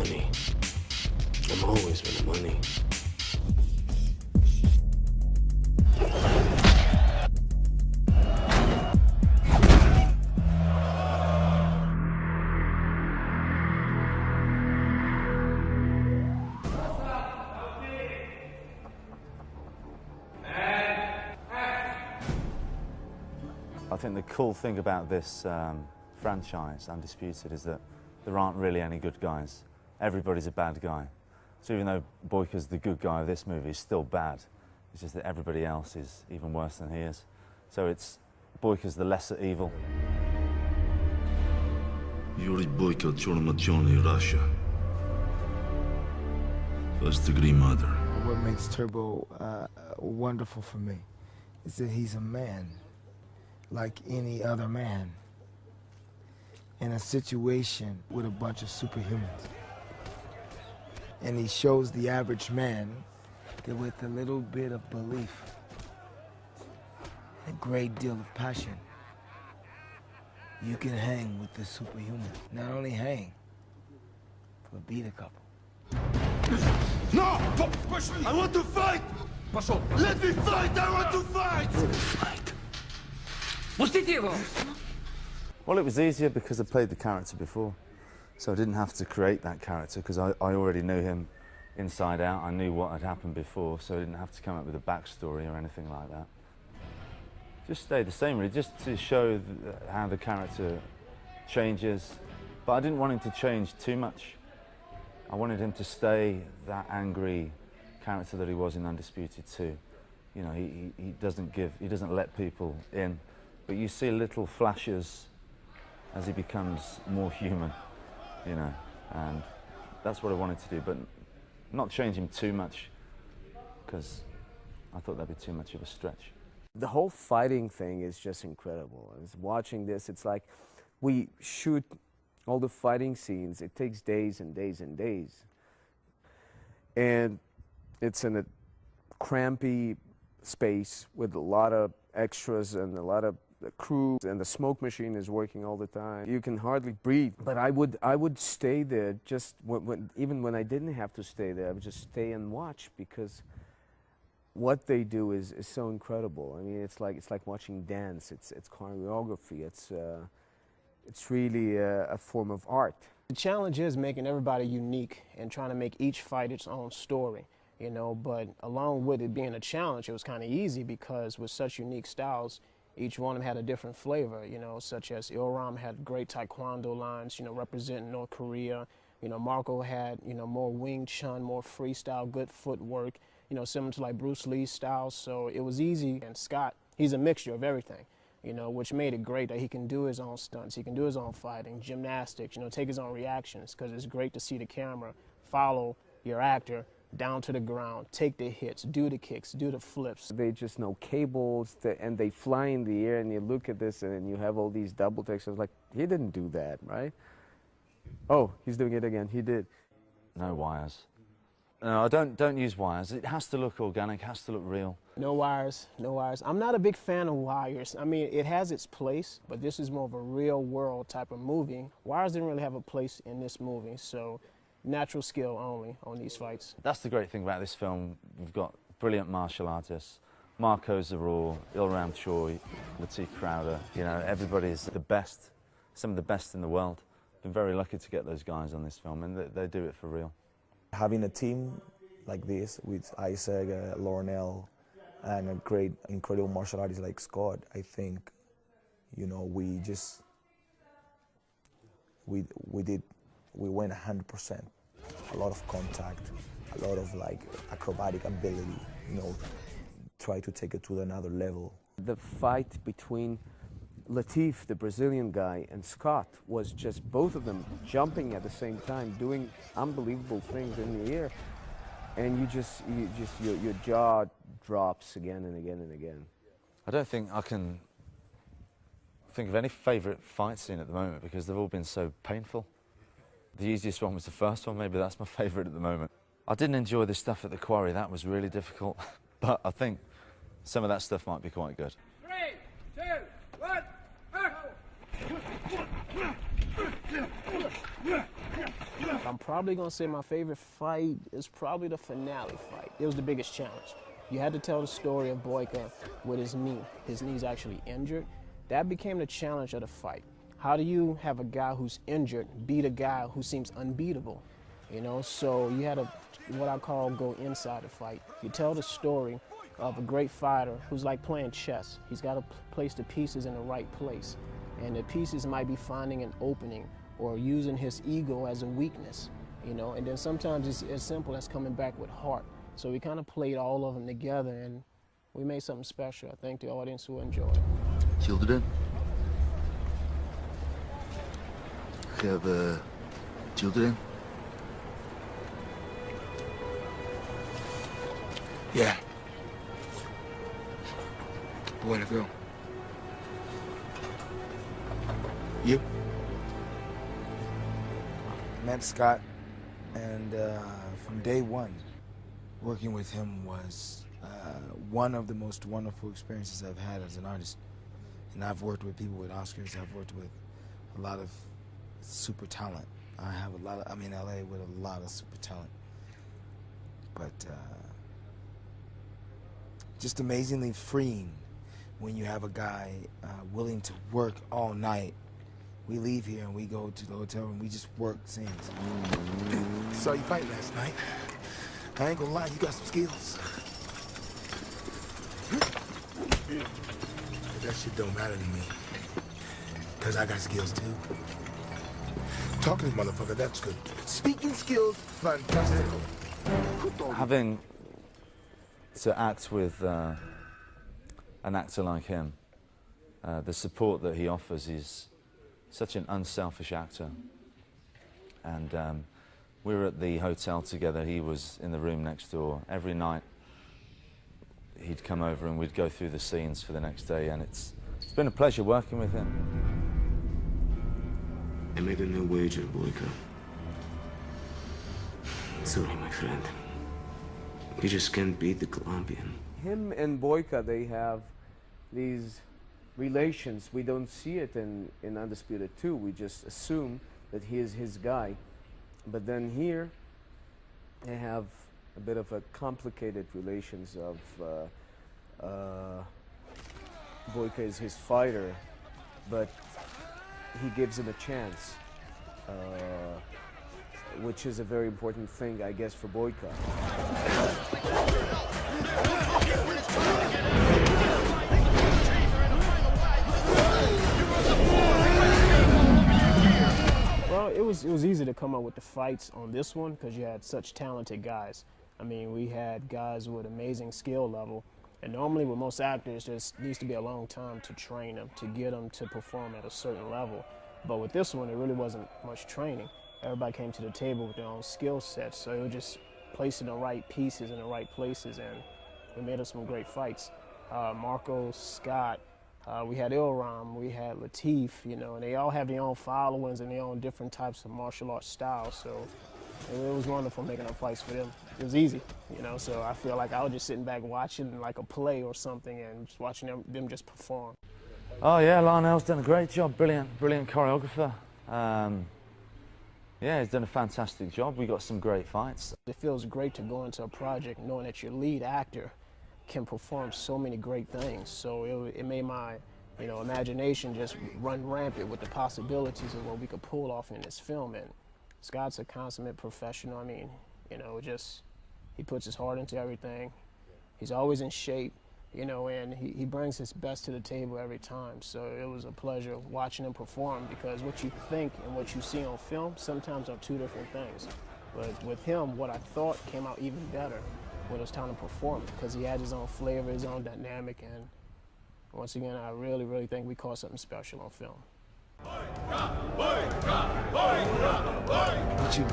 money. I'm always with the money. I think the cool thing about this franchise, Undisputed, is that there aren't really any good guys. Everybody's a bad guy. So even though Boyka's the good guy of this movie, he's still bad. It's just that everybody else is even worse than he is. So it's Boyka's the lesser evil. Yuri Boyka, Chornomatione, Russia. First-degree murder. What makes Turbo wonderful for me is that he's a man, like any other man, in a situation with a bunch of superhumans. And he shows the average man that with a little bit of belief, a great deal of passion, you can hang with the superhuman. Not only hang, but beat a couple. No! I want to fight! Let me fight! I want to fight! Fight. Well, it was easier because I played the character before. So I didn't have to create that character because I already knew him inside out. I knew what had happened before, so I didn't have to come up with a backstory or anything like that. Just stayed the same, really, just to show how the character changes. But I didn't want him to change too much. I wanted him to stay that angry character that he was in Undisputed too. You know, he doesn't let people in, but you see little flashes as he becomes more human, you know, and that's what I wanted to do, but not change him too much, because I thought that'd be too much of a stretch. The whole fighting thing is just incredible. I was watching this, it's like we shoot all the fighting scenes, it takes days and days and days. And it's in a crampy space with a lot of extras and a lot of crew, and the smoke machine is working all the time. You can hardly breathe. But I would stay there just even when I didn't have to stay there. I would just stay and watch, because what they do is so incredible. I mean, it's like watching dance. It's choreography. It's really a form of art. The challenge is making everybody unique and trying to make each fight its own story, you know, but along with it being a challenge, it was kind of easy because with such unique styles, each one of them had a different flavor, you know, such as Ilram had great taekwondo lines, you know, representing North Korea. You know, Marco had, you know, more Wing Chun, more freestyle, good footwork, you know, similar to like Bruce Lee's style. So it was easy. And Scott, he's a mixture of everything, you know, which made it great that he can do his own stunts, he can do his own fighting, gymnastics, you know, take his own reactions, because it's great to see the camera follow your actor down to the ground, take the hits, do the kicks, do the flips. They just know cables, and they fly in the air, and you look at this and you have all these double takes. I was like, he didn't do that, right? Oh, he's doing it again, he did. No wires. No, I don't use wires. It has to look organic, has to look real. No wires, no wires. I'm not a big fan of wires. I mean, it has its place, but this is more of a real world type of movie. Wires didn't really have a place in this movie, so natural skill only on these fights. That's the great thing about this film. We've got brilliant martial artists. Marco Zaror, Ilram Choi, Lateef Crowder. You know, everybody's the best, some of the best in the world. Been very lucky to get those guys on this film, and they do it for real. Having a team like this with Isaac, Lornell, and a great, incredible martial artist like Scott, I think, you know, we went 100%. A lot of contact, a lot of like acrobatic ability, you know, try to take it to another level. The fight between Lateef, the Brazilian guy, and Scott was just both of them jumping at the same time, doing unbelievable things in the air, and your jaw drops again and again and again. I don't think I can think of any favourite fight scene at the moment, because they've all been so painful. The easiest one was the first one. Maybe that's my favourite at the moment. I didn't enjoy the stuff at the quarry. That was really difficult. But I think some of that stuff might be quite good. 3, 2, 1, I'm probably gonna say my favorite fight is probably the finale fight. It was the biggest challenge. You had to tell the story of Boyka with his knee. His knee's actually injured. That became the challenge of the fight. How do you have a guy who's injured beat a guy who seems unbeatable? You know, so you had to, what I call, go inside the fight. You tell the story of a great fighter who's like playing chess. He's got to place the pieces in the right place. And the pieces might be finding an opening or using his ego as a weakness, you know, and then sometimes it's as simple as coming back with heart. So we kind of played all of them together, and we made something special. I think the audience will enjoy it. Children? Have children? Yeah. Boy and a girl. You? Met Scott, and from day one, working with him was one of the most wonderful experiences I've had as an artist. And I've worked with people with Oscars. I've worked with a lot of super talent. I'm in LA with a lot of super talent. But just amazingly freeing when you have a guy willing to work all night. We leave here and we go to the hotel room. We just work scenes. Saw you fight last night. I ain't gonna lie, you got some skills. But that shit don't matter to me. Cause I got skills too. Talking to this motherfucker, that's good. Speaking skills, fantastical. Having to act with an actor like him, the support that he offers is such an unselfish actor. And we were at the hotel together. He was in the room next door. Every night he'd come over and we'd go through the scenes for the next day, and it's been a pleasure working with him. I made a new wager, Boyka. Sorry, my friend. You just can't beat the Colombian. Him and Boyka, they have these relations. We don't see it in Undisputed 2. We just assume that he is his guy. But then here, they have a bit of a complicated relations of Boyka is his fighter, but he gives him a chance, which is a very important thing, I guess, for Boyka. Well, it was easy to come up with the fights on this one because you had such talented guys. I mean, we had guys with amazing skill level, and normally with most actors, there needs to be a long time to train them, to get them to perform at a certain level. But with this one, it really wasn't much training. Everybody came to the table with their own skill sets, so it was just placing the right pieces in the right places, and we made us some great fights. Marco, Scott, we had Ilram, we had Latif, you know, and they all have their own followings and their own different types of martial arts styles, so it was wonderful making up fights for them. It was easy, you know, so I feel like I was just sitting back watching like a play or something and just watching them just perform. Oh yeah, Lionel's done a great job, brilliant choreographer. Yeah, he's done a fantastic job. We got some great fights. It feels great to go into a project knowing that your lead actor can perform so many great things. So it made my, you know, imagination just run rampant with the possibilities of what we could pull off in this film. And Scott's a consummate professional. I mean, you know, he puts his heart into everything. He's always in shape, you know, and he brings his best to the table every time. So it was a pleasure watching him perform, because what you think and what you see on film sometimes are two different things. But with him, what I thought came out even better when it was time to perform, because he had his own flavor, his own dynamic, and once again, I really, really think we caught something special on film. What you